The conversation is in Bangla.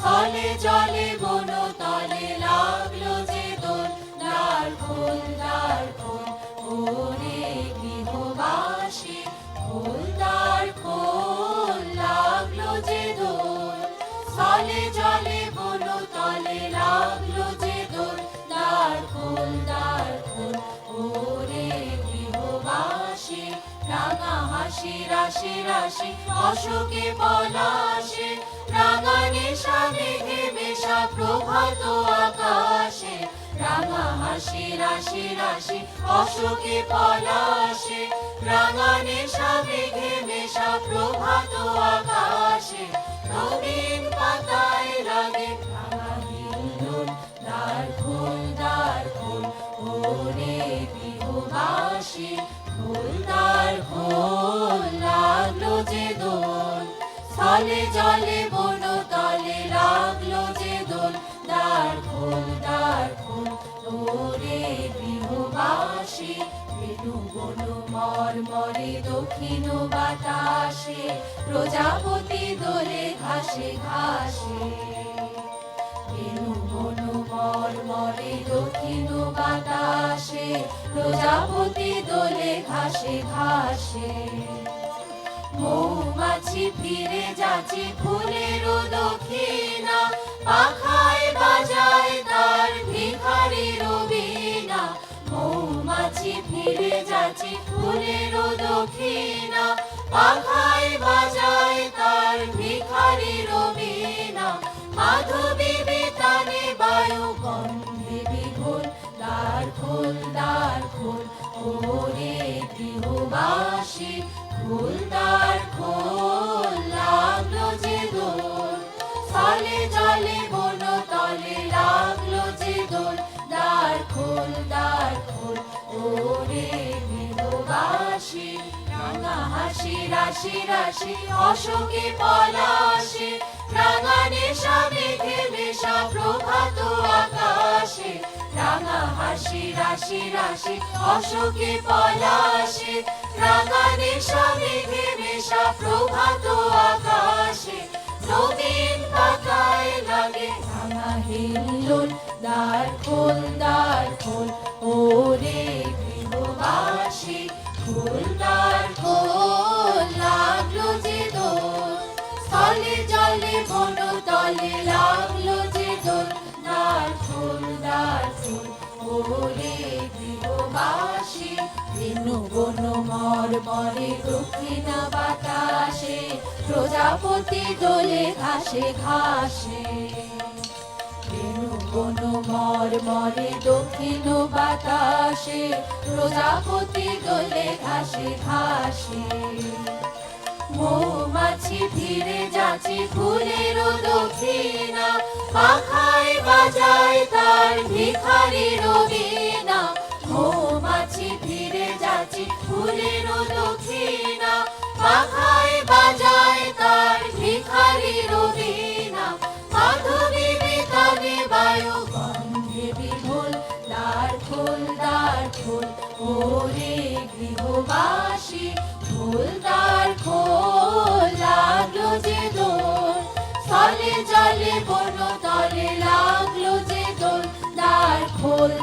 স্থলে জলে বন তলে লাগলো যে দোল। দ্বার খোল দ্বার খোল ওরে গৃহবাসী, খোল দ্বার খোল লাগলো যে দোল। স্থলে জলে বন তলে লাগলো যে দোল। দ্বার খোল ওরে গৃহবাসী, রাঙা হাসি রাশি রাশি অশোকে পলাশে, রাঙা নেশা মেঘে মেশা প্রভাত আকাশে। রাঙা হাসি রাশি রাশি অশোকে পলাশে, রাঙা নেশা মেঘে মেশা প্রভাত আকাশে। নবীন পাতায় লাগে রাঙা হিল্লোল। দ্বার খোল ওরে গৃহবাসী, খোল দ্বার খোল লাগলো যে দোল। স্থলে জলে বন তলে লাগলো যে দোল। দ্বার খোল ওরে গৃহবাসী, বেনু বনু মর্মরে দক্ষিণ বাতাসে, প্রজাপতি দোলে ঘাসে ঘাসে। বেনু বনু মর্মরে দক্ষিণ বাতাসে, প্রজাপতি দোলে ঘাসে ঘাসে। মৌমাছি ফিরে যাচ্ছে ফুলের দক্ষিণা, পাখায় বাজায় তার ভিখারির বীণা। মৌমাছি ফিরে যাচ্ছে ফুলের দক্ষিণা, পাখায় বাজায় তার ভিখারির বীণা। মাধবী বেতানে বায়ু গন্ধে বিঘোল। দ্বার খোল ওরে গৃহবাসী, খোল দ্বার খোল লাগলো যে দোল। স্থলে জলে বন তলে লাগলো যে দোল। দ্বার খোল ওরে গৃহবাসী, রাঙা হাসি রাশি রাশি অশোকে পলাশে, রাঙা নেশা মেঘে মেশা প্রভাত আকাশে। রাঙা হাসি রাশি রাশি অশোকে পলাশে, রাঙা নেশা মেঘে মেশা প্রভাত আকাশে। নবীন পাতায় লাগে রাঙা হিল্লোল। দ্বার খোল ওরে গৃহবাসী, খোল দ্বার খোল লাগলো যে দোল। স্থলে জলে বন তলে লাগলো যে দোল। দ্বার খোল ওরে গৃহবাসী, বেনু বনু মর্মরে দক্ষিণ বাতাসে, প্রজাপতি দোলে ঘাসে ঘাসে। বেনু বনু মর্মরে দক্ষিণ বাতাসে, প্রজাপতি দোলে ঘাসে ঘাসে। মৌমাছি ফিরে যাচ্ছে ফুলের দক্ষিণা, পাখায় বাজায় তার ভিখারির বীণা। মৌমাছি ফিরে যাচ্ছে ফুলের দক্ষিণা, পাখায় বাজায় তার ভিখারির বীণা। মাধবী বেতানে বায়ু গন্ধে বিভোল। দ্বার খোল ওরে গৃহবাসী, খোল দ্বার খোল লাগলো যে দোল। স্থলে জলে বন তলে লাগলো যে দোল। দ্বার খোল